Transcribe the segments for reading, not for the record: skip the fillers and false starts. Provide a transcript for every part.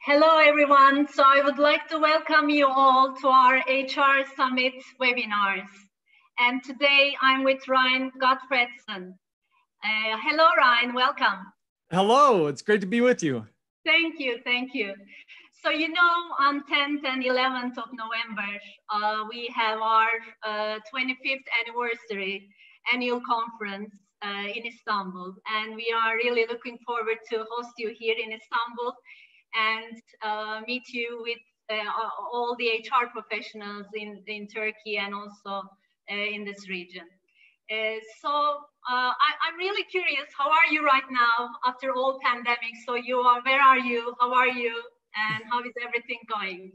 Hello, everyone. So I would like to welcome you all to our HR Summit webinars. And today I'm with Ryan Gottfredson. Hello, Ryan. Welcome. Hello. It's great to be with you. Thank you. Thank you. So, you know, on 10th and 11th of November, we have our 25th anniversary annual conference in Istanbul. And we are really looking forward to host you here in Istanbul and meet you with all the HR professionals in Turkey and also in this region. I'm really curious, how are you right now after all pandemic? So where are you? How are you? And how is everything going?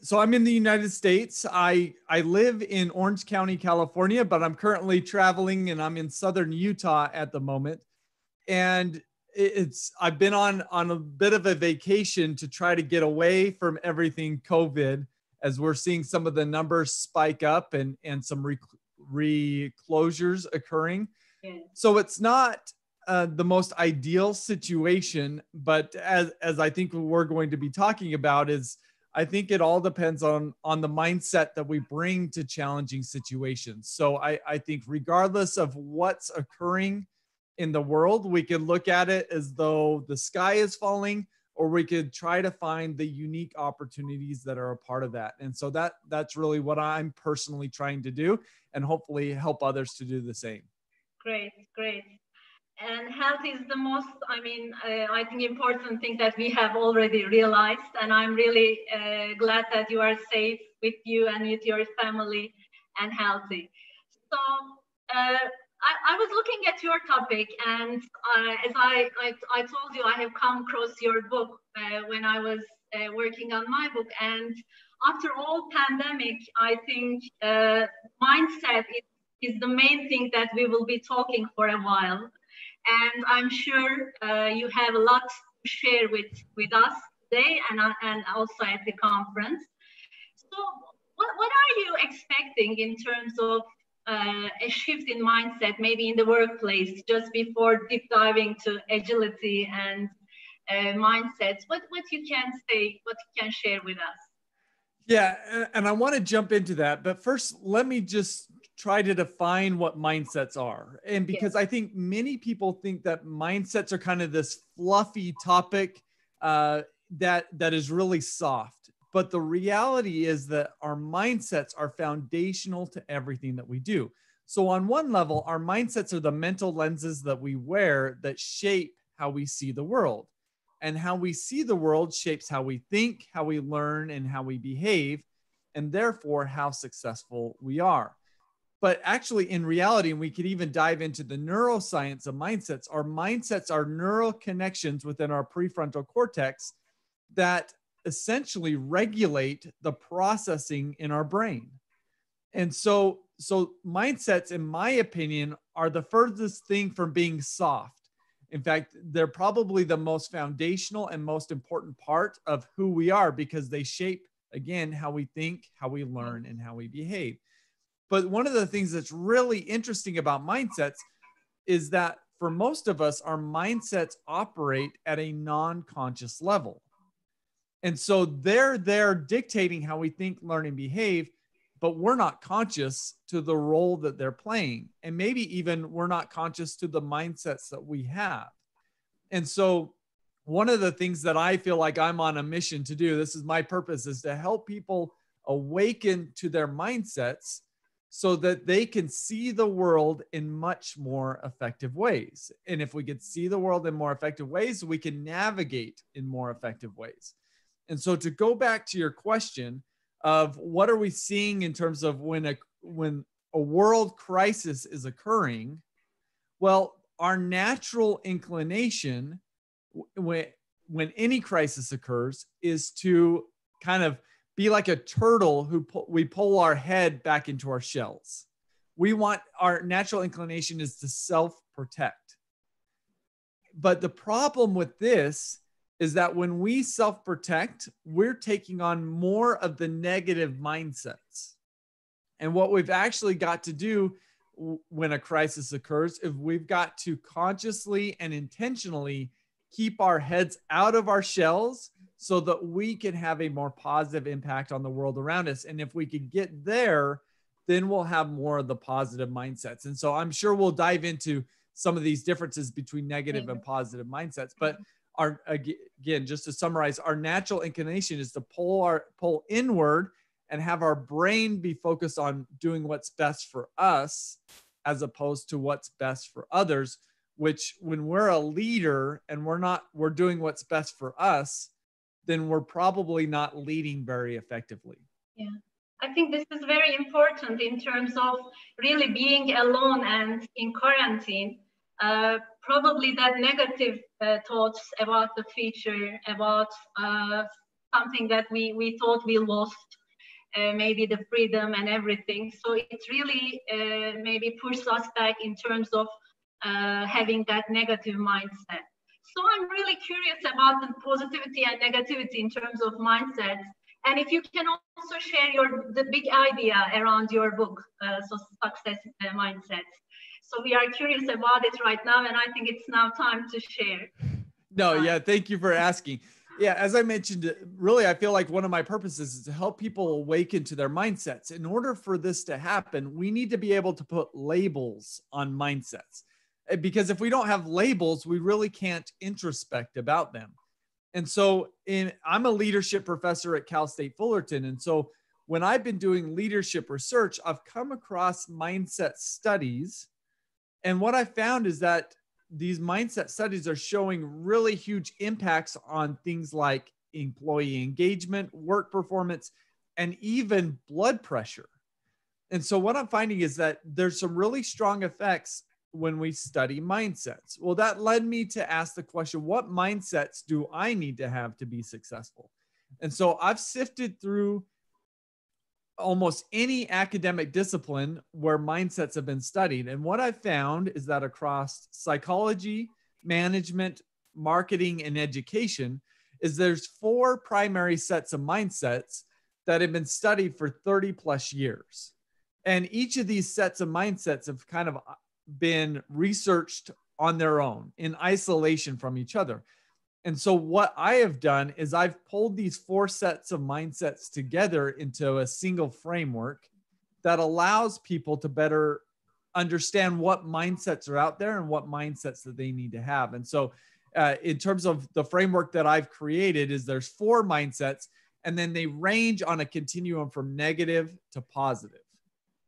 So I'm in the United States. I live in Orange County, California, but I'm currently traveling and I'm in southern Utah at the moment. And I've been on a bit of a vacation to try to get away from everything COVID, as we're seeing some of the numbers spike up and some reclosures occurring. Yeah. So it's not the most ideal situation, but as I think we're going to be talking about is, I think it all depends on the mindset that we bring to challenging situations. So I think regardless of what's occurring in the world, we could look at it as though the sky is falling, or we could try to find the unique opportunities that are a part of that. And so that's really what I'm personally trying to do, and hopefully help others to do the same. Great, great. And health is the most, I think important thing that we have already realized. And I'm really glad that you are safe with you and with your family and healthy. So I was looking at your topic, and as I told you, I have come across your book when I was working on my book. And after all pandemic, I think mindset is the main thing that we will be talking for a while. And I'm sure you have a lot to share with us today and also at the conference. So what are you expecting in terms of a shift in mindset, maybe in the workplace, just before deep diving to agility and mindsets? What you can say, what you can share with us? Yeah, and I want to jump into that, but first, let me just try to define what mindsets are. And because I think many people think that mindsets are kind of this fluffy topic that is really soft. But the reality is that our mindsets are foundational to everything that we do. So on one level, our mindsets are the mental lenses that we wear that shape how we see the world. And how we see the world shapes how we think, how we learn, and how we behave, and therefore how successful we are. But actually, in reality, and we could even dive into the neuroscience of mindsets, our mindsets are neural connections within our prefrontal cortex that essentially regulate the processing in our brain. And so mindsets, in my opinion, are the furthest thing from being soft. In fact, they're probably the most foundational and most important part of who we are, because they shape, again, how we think, how we learn, and how we behave. But one of the things that's really interesting about mindsets is that for most of us, our mindsets operate at a non-conscious level. And so they're dictating how we think, learn, and behave, but we're not conscious to the role that they're playing. And maybe even we're not conscious to the mindsets that we have. And so one of the things that I feel like I'm on a mission to do, this is my purpose, is to help people awaken to their mindsets so that they can see the world in much more effective ways. And if we could see the world in more effective ways, we can navigate in more effective ways. And so to go back to your question of what are we seeing in terms of when a world crisis is occurring, well, our natural inclination when any crisis occurs is to kind of be like a turtle who we pull our head back into our shells. Our natural inclination is to self-protect. But the problem with this is that when we self-protect, we're taking on more of the negative mindsets. And what we've actually got to do when a crisis occurs is we've got to consciously and intentionally keep our heads out of our shells so that we can have a more positive impact on the world around us. And if we could get there, then we'll have more of the positive mindsets. And so I'm sure we'll dive into some of these differences between negative and positive mindsets. But our, again, just to summarize, our natural inclination is to pull inward and have our brain be focused on doing what's best for us as opposed to what's best for others, which when we're a leader and we're doing what's best for us, then we're probably not leading very effectively. Yeah. I think this is very important in terms of really being alone and in quarantine. Probably that negative thoughts about the future, about something that we thought we lost, maybe the freedom and everything. So it really maybe pushes us back in terms of having that negative mindset. So I'm really curious about the positivity and negativity in terms of mindsets. And if you can also share the big idea around your book, so Success Mindsets. So we are curious about it right now, and I think it's now time to share. No, yeah, thank you for asking. Yeah, as I mentioned, really, I feel like one of my purposes is to help people awaken to their mindsets. In order for this to happen, we need to be able to put labels on mindsets. Because if we don't have labels, we really can't introspect about them. And so I'm a leadership professor at Cal State Fullerton. And so when I've been doing leadership research, I've come across mindset studies. And what I found is that these mindset studies are showing really huge impacts on things like employee engagement, work performance, and even blood pressure. And so what I'm finding is that there's some really strong effects when we study mindsets. Well, that led me to ask the question, what mindsets do I need to have to be successful? And so I've sifted through almost any academic discipline where mindsets have been studied. And what I've found is that across psychology, management, marketing, and education, is there's 4 primary sets of mindsets that have been studied for 30 plus years. And each of these sets of mindsets have kind of been researched on their own in isolation from each other. And so what I have done is I've pulled these 4 sets of mindsets together into a single framework that allows people to better understand what mindsets are out there and what mindsets that they need to have. And so in terms of the framework that I've created is there's 4 mindsets, and then they range on a continuum from negative to positive.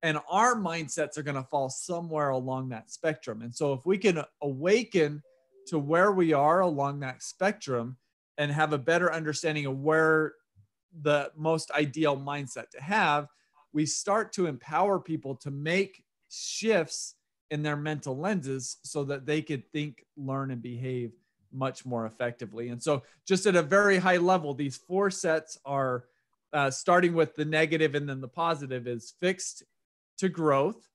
And our mindsets are going to fall somewhere along that spectrum. And so if we can awaken to where we are along that spectrum and have a better understanding of where the most ideal mindset to have, we start to empower people to make shifts in their mental lenses so that they could think, learn, and behave much more effectively. And so just at a very high level, these 4 sets are starting with the negative, and then the positive is fixed to growth,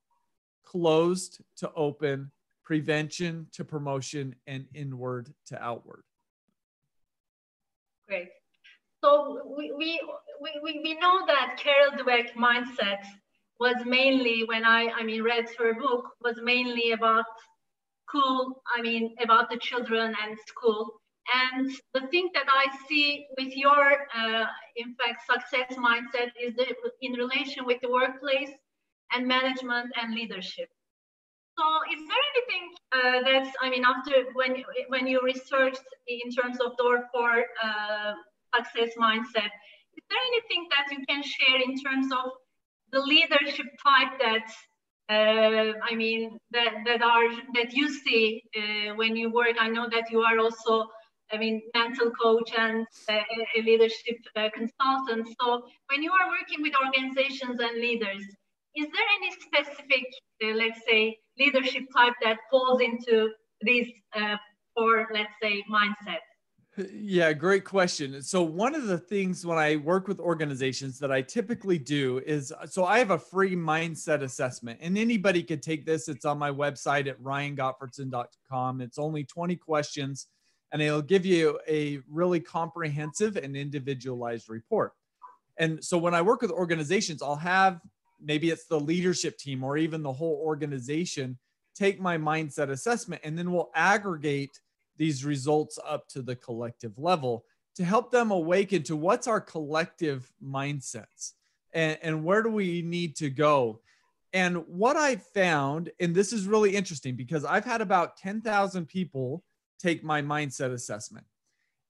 closed to open, prevention to promotion, and inward to outward. Great. So we know that Carol Dweck mindset was mainly, when I read her book, was mainly about school, about the children and school. And the thing that I see with your, in fact, success mindset is that in relation with the workplace and management and leadership. So is there anything that's, after when you researched in terms of door for success mindset, is there anything that you can share in terms of the leadership type that, that you see when you work? I know that you are also, mental coach and a leadership consultant. So when you are working with organizations and leaders, is there any specific, let's say, leadership type that falls into these 4, let's say, mindsets? Yeah, great question. So one of the things when I work with organizations that I typically do is, so I have a free mindset assessment, and anybody could take this. It's on my website at ryangottfredson.com. It's only 20 questions, and it'll give you a really comprehensive and individualized report. And so when I work with organizations, I'll have, maybe it's the leadership team or even the whole organization, take my mindset assessment, and then we'll aggregate these results up to the collective level to help them awaken to what's our collective mindsets and where do we need to go. And what I found, and this is really interesting because I've had about 10,000 people take my mindset assessment,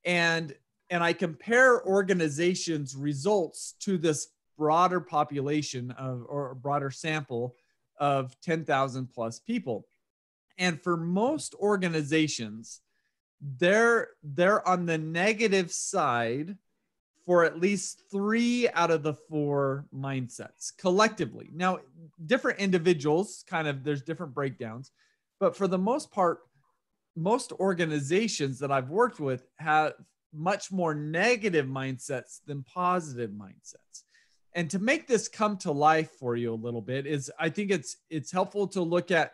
and I compare organizations' results to this broader population of, or broader sample of 10,000 plus people. And for most organizations, they're on the negative side for at least 3 out of the 4 mindsets collectively. Now, different individuals kind of, there's different breakdowns, but for the most part, most organizations that I've worked with have much more negative mindsets than positive mindsets. And to make this come to life for you a little bit is, I think it's helpful to look at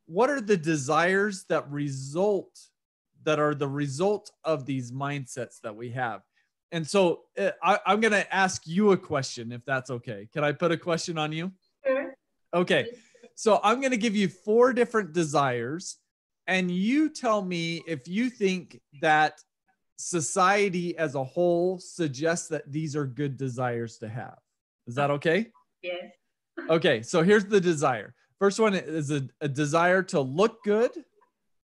what are the desires that are the result of these mindsets that we have. And so I'm going to ask you a question, if that's okay. Can I put a question on you? Sure. Okay. So I'm going to give you 4 different desires, and you tell me if you think that society as a whole suggests that these are good desires to have. Is that okay? Yes. Okay. So here's the desire. First one is a desire to look good,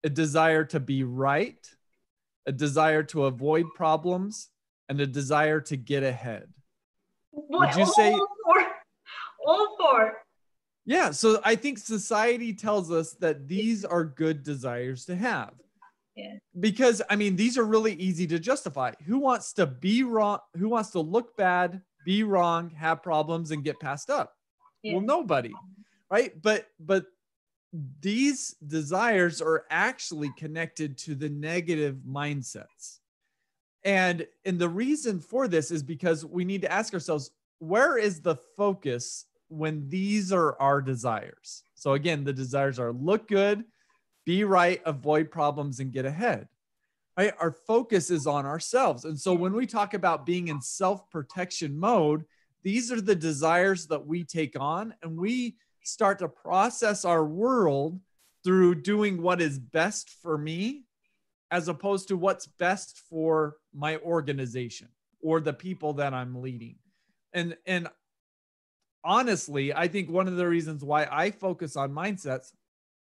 a desire to be right, a desire to avoid problems, and a desire to get ahead. Would you say all 4? Yeah. So I think society tells us that these are good desires to have. Yeah. Because I mean, these are really easy to justify. Who wants to be wrong? Who wants to look bad, be wrong, have problems, and get passed up? Yeah. Well, nobody, right? But these desires are actually connected to the negative mindsets. And the reason for this is because we need to ask ourselves, where is the focus when these are our desires? So again, the desires are look good, be right, avoid problems, and get ahead. Right? Our focus is on ourselves. And so when we talk about being in self-protection mode, these are the desires that we take on, and we start to process our world through doing what is best for me, as opposed to what's best for my organization or the people that I'm leading. And honestly, I think one of the reasons why I focus on mindsets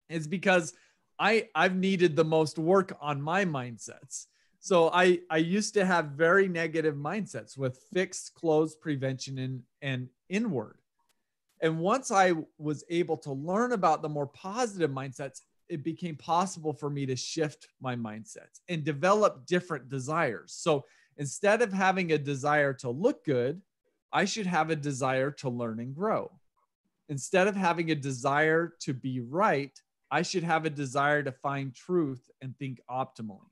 is because I've needed the most work on my mindsets. So I used to have very negative mindsets with fixed, closed, prevention, and inward. And once I was able to learn about the more positive mindsets, it became possible for me to shift my mindsets and develop different desires. So instead of having a desire to look good, I should have a desire to learn and grow. Instead of having a desire to be right, I should have a desire to find truth and think optimally.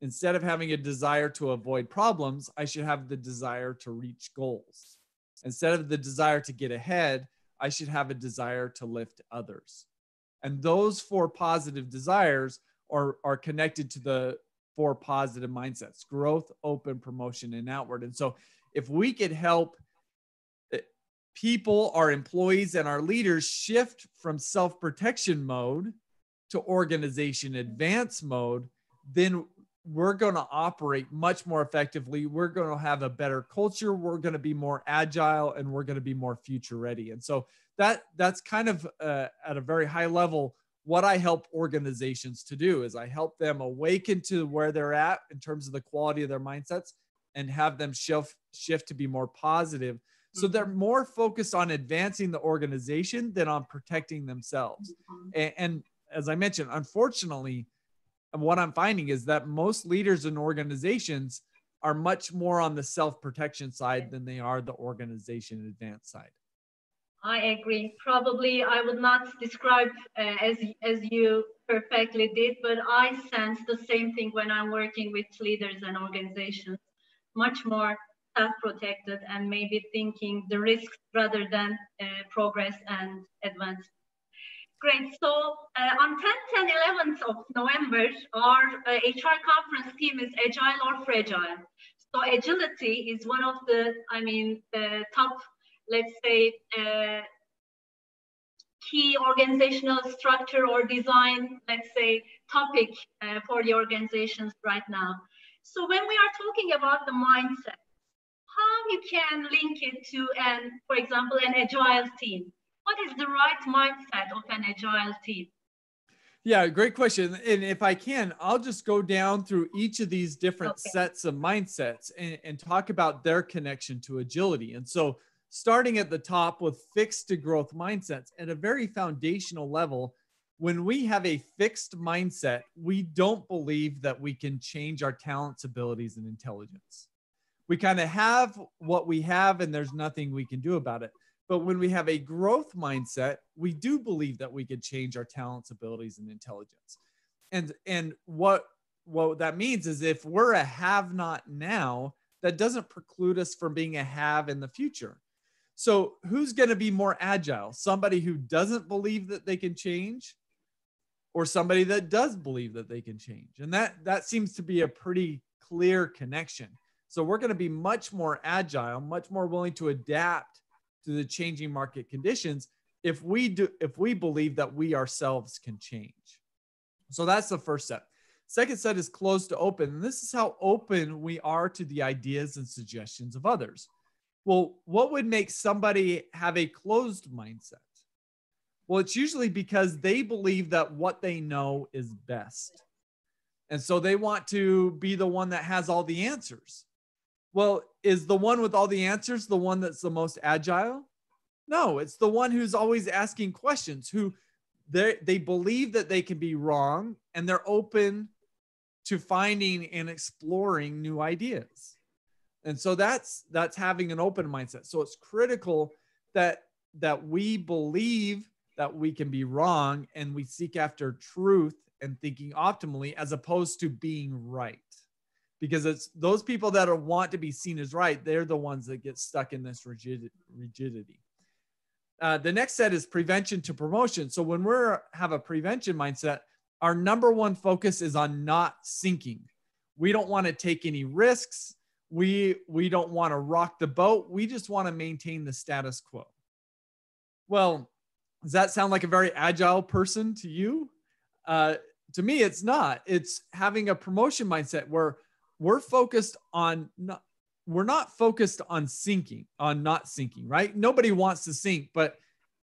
Instead of having a desire to avoid problems, I should have the desire to reach goals. Instead of the desire to get ahead, I should have a desire to lift others. And those 4 positive desires are connected to the 4 positive mindsets: growth, open, promotion, and outward. And so if we could help people, our employees, and our leaders shift from self-protection mode to organization advance mode, then we're going to operate much more effectively. We're going to have a better culture. We're going to be more agile, and we're going to be more future ready. And so that's kind of at a very high level what I help organizations to do is I help them awaken to where they're at in terms of the quality of their mindsets and have them shift to be more positive. So they're more focused on advancing the organization than on protecting themselves. And as I mentioned, unfortunately, what I'm finding is that most leaders in organizations are much more on the self-protection side than they are the organization advance side. I agree. Probably I would not describe as you perfectly did, but I sense the same thing when I'm working with leaders and organizations, much more self-protected and maybe thinking the risks rather than progress and advance. Great. So on 10th and 11th of November, our HR conference theme is Agile or Fragile. So agility is one of the, top, let's say, key organizational structure or design, let's say, topic for the organizations right now. So when we are talking about the mindset, how you can link it to for example, an agile team? What is the right mindset of an agile team? Yeah, great question. And if I can, I'll just go down through each of these different sets of mindsets and talk about their connection to agility. And so starting at the top with fixed to growth mindsets at a very foundational level, when we have a fixed mindset, we don't believe that we can change our talents, abilities, and intelligence. We kind of have what we have and there's nothing we can do about it. But when we have a growth mindset, we do believe that we could change our talents, abilities, and intelligence. And what that means is if we're a have not now, that doesn't preclude us from being a have in the future. So who's going to be more agile? Somebody who doesn't believe that they can change, or somebody that does believe that they can change? And that seems to be a pretty clear connection. So we're going to be much more agile, much more willing to adapt to the changing market conditions if we believe that we ourselves can change. So that's the first set. Second set is closed to open. And this is how open we are to the ideas and suggestions of others. Well, what would make somebody have a closed mindset? Well, it's usually because they believe that what they know is best. And so they want to be the one that has all the answers. Well, is the one with all the answers the one that's the most agile? No, it's the one who's always asking questions, who they believe that they can be wrong and they're open to finding and exploring new ideas. And so that's having an open mindset. So it's critical that we believe that we can be wrong and we seek after truth and thinking optimally as opposed to being right. Because it's those people that want to be seen as right, they're the ones that get stuck in this rigidity. The next set is prevention to promotion. So when we have a prevention mindset, our number one focus is on not sinking. We don't want to take any risks. We don't want to rock the boat. We just want to maintain the status quo. Well, does that sound like a very agile person to you? To me, it's not. It's having a promotion mindset where we're not focused on sinking, on not sinking, right? Nobody wants to sink, but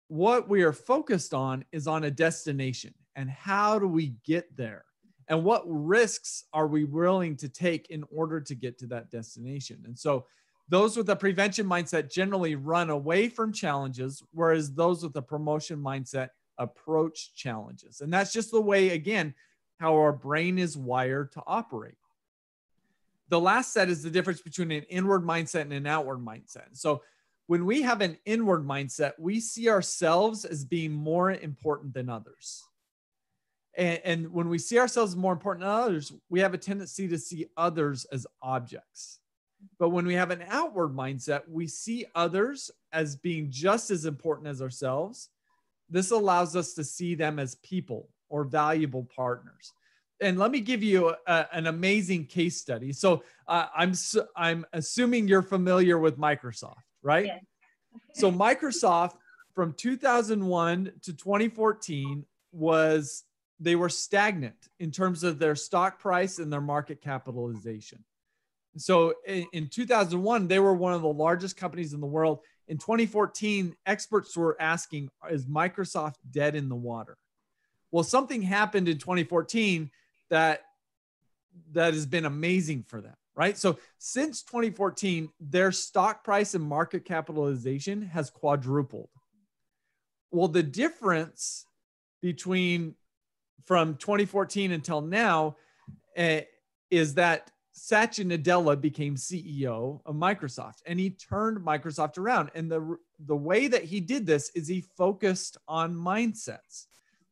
what we are focused on is on a destination and how do we get there? And what risks are we willing to take in order to get to that destination? And so those with a prevention mindset generally run away from challenges, whereas those with a promotion mindset approach challenges. And that's just the way, again, how our brain is wired to operate. The last set is the difference between an inward mindset and an outward mindset. So when we have an inward mindset, we see ourselves as being more important than others. And when we see ourselves more important than others, we have a tendency to see others as objects. But when we have an outward mindset, we see others as being just as important as ourselves. This allows us to see them as people or valuable partners. And let me give you an amazing case study. So I'm assuming you're familiar with Microsoft, right? Yeah. So Microsoft from 2001 to 2014 they were stagnant in terms of their stock price and their market capitalization. So in 2001, they were one of the largest companies in the world. In 2014, experts were asking, is Microsoft dead in the water? Well, something happened in 2014 that has been amazing for them, right? So since 2014, their stock price and market capitalization has quadrupled. Well, the difference from 2014 until now is that Satya Nadella became CEO of Microsoft, and he turned Microsoft around. And the way that he did this is he focused on mindsets.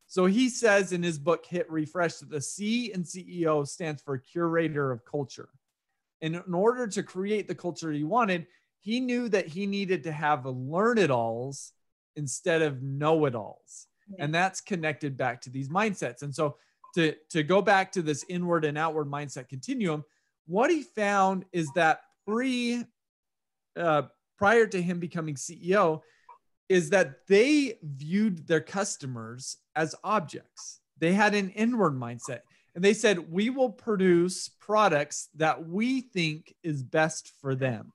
So he says in his book, Hit Refresh, that the C in CEO stands for curator of culture. And in order to create the culture he wanted, he knew that he needed to have learn-it-alls instead of know-it-alls. Yeah. And that's connected back to these mindsets. And so to go back to this inward and outward mindset continuum, what he found is that prior to him becoming CEO, is that they viewed their customers as objects. They had an inward mindset. And they said, we will produce products that we think is best for them.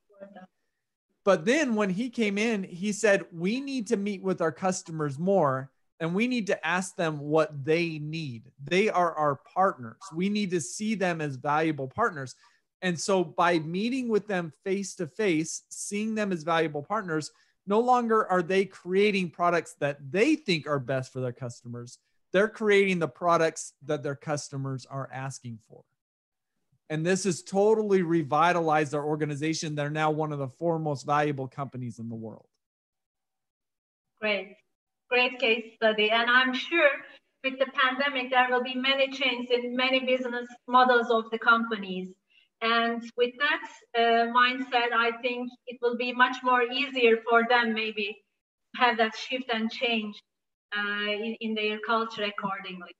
But then when he came in, he said, we need to meet with our customers more, and we need to ask them what they need. They are our partners. We need to see them as valuable partners. And so by meeting with them face to face, seeing them as valuable partners, no longer are they creating products that they think are best for their customers. They're creating the products that their customers are asking for. And this has totally revitalized our organization. They're now one of the 4 most valuable companies in the world. Great. Great case study. And I'm sure with the pandemic, there will be many changes in many business models of the companies. And with that mindset, I think it will be much more easier for them maybe to have that shift and change in their culture accordingly.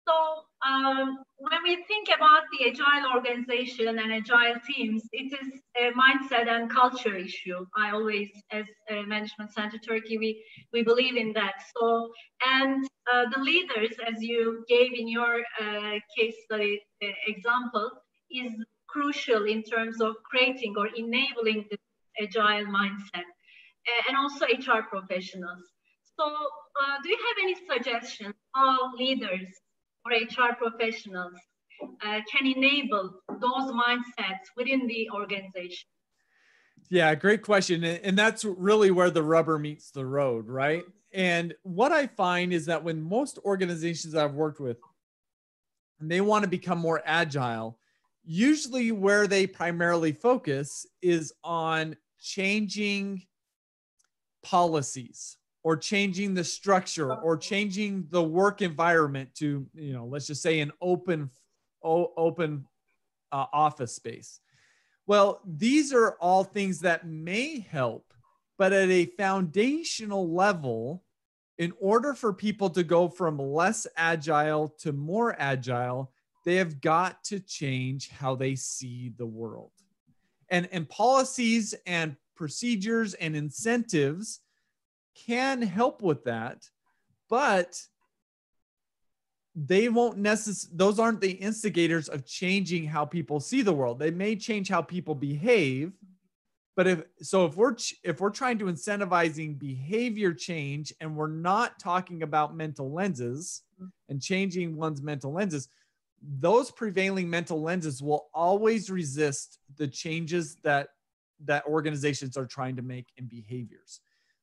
So when we think about the agile organization and agile teams, it is a mindset and culture issue. I always, as a Management Center Turkey, we believe in that. So, and the leaders, as you gave in your case study example, is crucial in terms of creating or enabling the agile mindset, and also HR professionals. So do you have any suggestions how leaders or HR professionals can enable those mindsets within the organization? Yeah, great question. And that's really where the rubber meets the road, right? And what I find is that when most organizations I've worked with, and they want to become more agile, usually where they primarily focus is on changing policies or changing the structure or changing the work environment to, let's just say an open office space. Well, these are all things that may help, but at a foundational level, in order for people to go from less agile to more agile, they have got to change how they see the world. And policies and procedures and incentives can help with that, but they won't necessarily, those aren't the instigators of changing how people see the world. They may change how people behave, but if we're trying to incentivizing behavior change and we're not talking about mental lenses and changing one's mental lenses, those prevailing mental lenses will always resist the changes that organizations are trying to make in behaviors.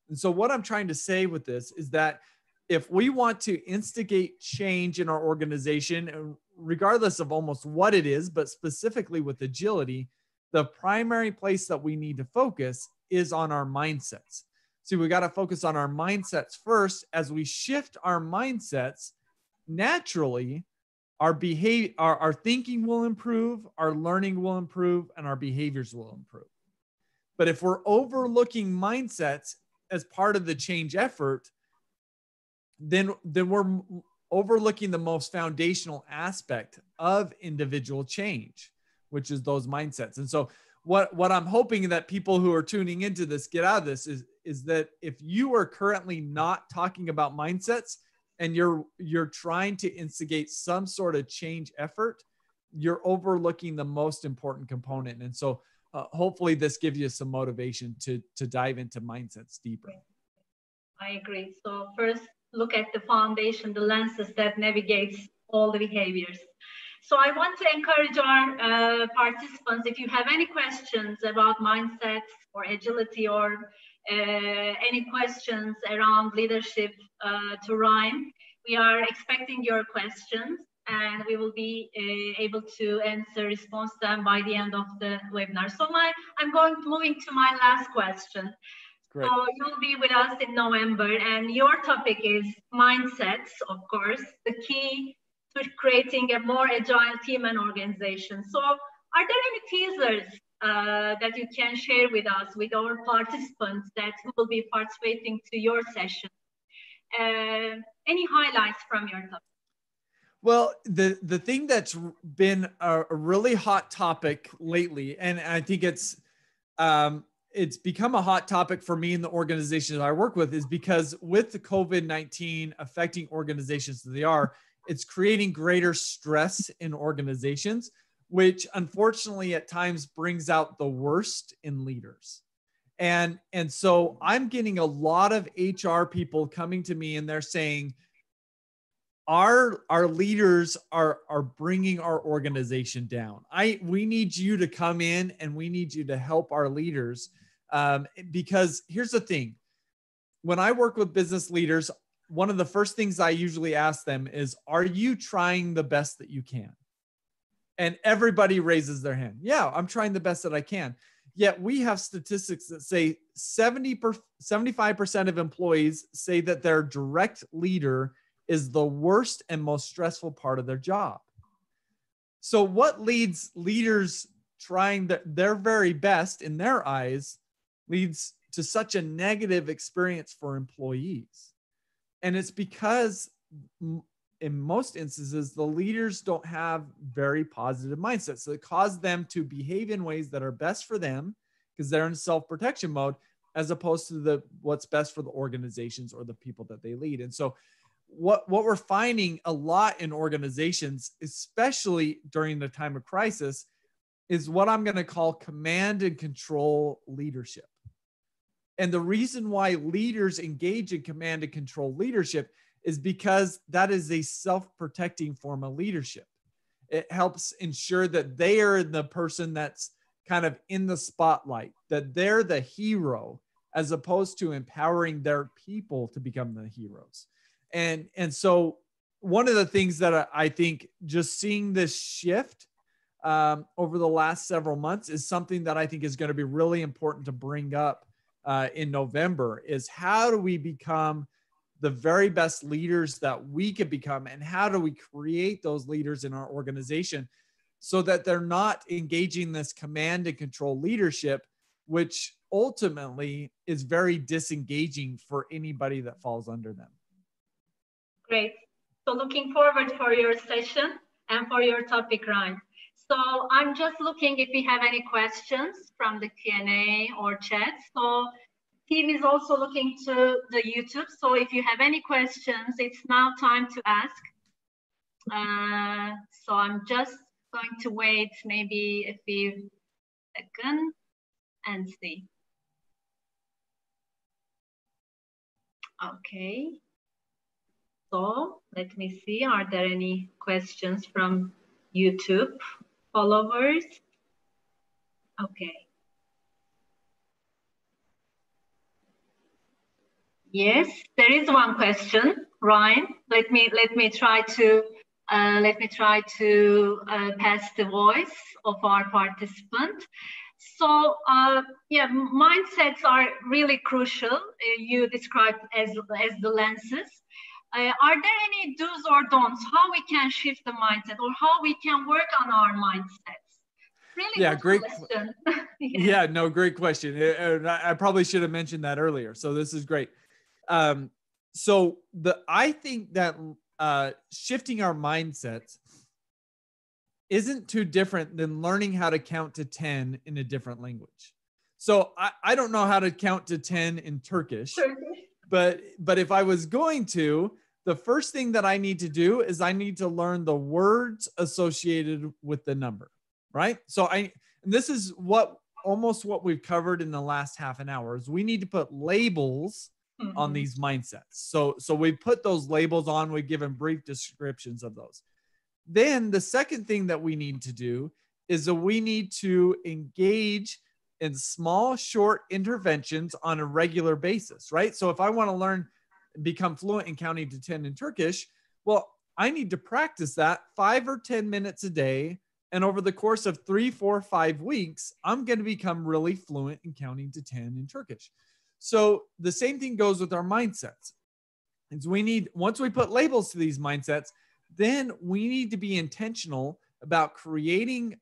And so what I'm trying to say with this is that if we want to instigate change in our organization, regardless of almost what it is, but specifically with agility, the primary place that we need to focus is on our mindsets. So we got to focus on our mindsets first. As we shift our mindsets, naturally, our behavior, our thinking will improve, our learning will improve, and our behaviors will improve. But if we're overlooking mindsets as part of the change effort, then we're overlooking the most foundational aspect of individual change, which is those mindsets. And so what I'm hoping that people who are tuning into this get out of this is that if you are currently not talking about mindsets and you're trying to instigate some sort of change effort, you're overlooking the most important component. And so hopefully this gives you some motivation to dive into mindsets deeper. I agree. So first, look at the foundation, the lenses that navigates all the behaviors. So I want to encourage our participants, if you have any questions about mindsets or agility or any questions around leadership to Ryan, we are expecting your questions and we will be able to respond to them by the end of the webinar. So I'm moving to my last question. Great. So you'll be with us in November and your topic is mindsets, of course, the key to creating a more agile team and organization. So are there any teasers that you can share with us, with our participants that will be participating to your session? Any highlights from your topic? Well, the thing that's been a really hot topic lately, and I think it's it's become a hot topic for me in the organizations I work with, is because with the COVID-19 affecting organizations that they are, it's creating greater stress in organizations, which unfortunately at times brings out the worst in leaders. And so I'm getting a lot of HR people coming to me and they're saying, our leaders are bringing our organization down. We need you to come in and we need you to help our leaders. Because here's the thing, when I work with business leaders, one of the first things I usually ask them is, are you trying the best that you can? And everybody raises their hand. Yeah, I'm trying the best that I can. Yet we have statistics that say 75% of employees say that their direct leader is the worst and most stressful part of their job. So what leads leaders trying their very best in their eyes leads to such a negative experience for employees? And it's because in most instances, the leaders don't have very positive mindsets. So it causes them to behave in ways that are best for them because they're in self-protection mode, as opposed to what's best for the organizations or the people that they lead. And so what we're finding a lot in organizations, especially during the time of crisis, is what I'm going to call command and control leadership. And the reason why leaders engage in command and control leadership is because that is a self-protecting form of leadership. It helps ensure that they are the person that's kind of in the spotlight, that they're the hero, as opposed to empowering their people to become the heroes. And so one of the things that I think just seeing this shift over the last several months is something that I think is going to be really important to bring up in November, is how do we become the very best leaders that we could become, and how do we create those leaders in our organization so that they're not engaging this command and control leadership, which ultimately is very disengaging for anybody that falls under them. Great. So looking forward for your session and for your topic, Ryan. So I'm just looking if we have any questions from the Q&A or chat. So team is also looking to the YouTube. So if you have any questions, it's now time to ask. So I'm just going to wait maybe a few seconds and see. Okay. So let me see, are there any questions from YouTube followers? Okay. Yes, there is one question, Ryan. Let me try to pass the voice of our participant. So yeah, mindsets are really crucial. You described as the lenses. Are there any do's or don'ts, how we can shift the mindset or how we can work on our mindsets? Really yeah, great question. Yeah, no, great question. I probably should have mentioned that earlier. So this is great. So I think that shifting our mindsets isn't too different than learning how to count to 10 in a different language. So I don't know how to count to 10 in Turkish. But if I was going to, the first thing that I need to do is I need to learn the words associated with the number, right? So and this is almost what we've covered in the last half an hour, is we need to put labels on these mindsets. So we put those labels on, we've given brief descriptions of those. Then the second thing that we need to do is that we need to engage in small, short interventions on a regular basis, right? So if I want to become fluent in counting to 10 in Turkish, well, I need to practice that 5 or 10 minutes a day. And over the course of 3, 4, 5 weeks, I'm going to become really fluent in counting to 10 in Turkish. So the same thing goes with our mindsets. Once we put labels to these mindsets, then we need to be intentional about creating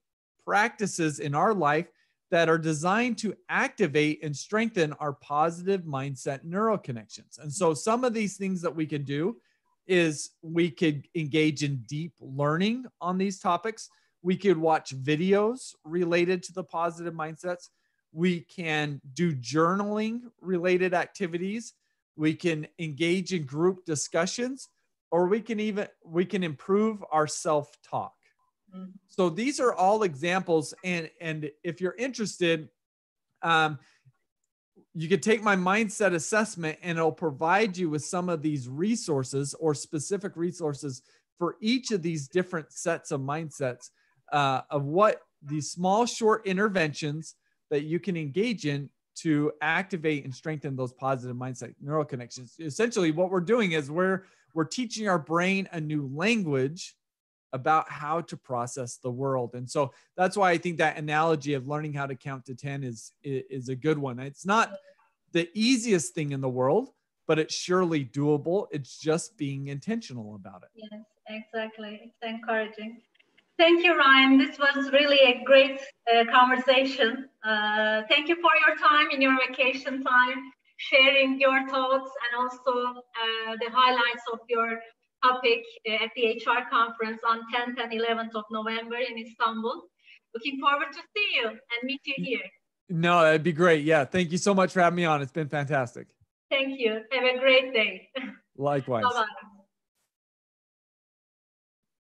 practices in our life that are designed to activate and strengthen our positive mindset neural connections. And so some of these things that we can do is we could engage in deep learning on these topics. We could watch videos related to the positive mindsets. We can do journaling related activities. We can engage in group discussions, or we can improve our self-talk. So these are all examples. And if you're interested, you could take my mindset assessment and it'll provide you with some of these resources or specific resources for each of these different sets of mindsets, of what these small, short interventions that you can engage in to activate and strengthen those positive mindset neural connections. Essentially, what we're doing is we're teaching our brain a new language about how to process the world. And so that's why I think that analogy of learning how to count to 10 is a good one. It's not the easiest thing in the world, but it's surely doable. It's just being intentional about it. Yes, exactly. It's encouraging. Thank you, Ryan. This was really a great conversation. Thank you for your time in your vacation time, sharing your thoughts and also the highlights of your topic at the HR conference on 10th and 11th of November in Istanbul. Looking forward to see you and meet you here. No, that'd be great. Yeah. Thank you so much for having me on. It's been fantastic. Thank you. Have a great day. Likewise. Bye-bye.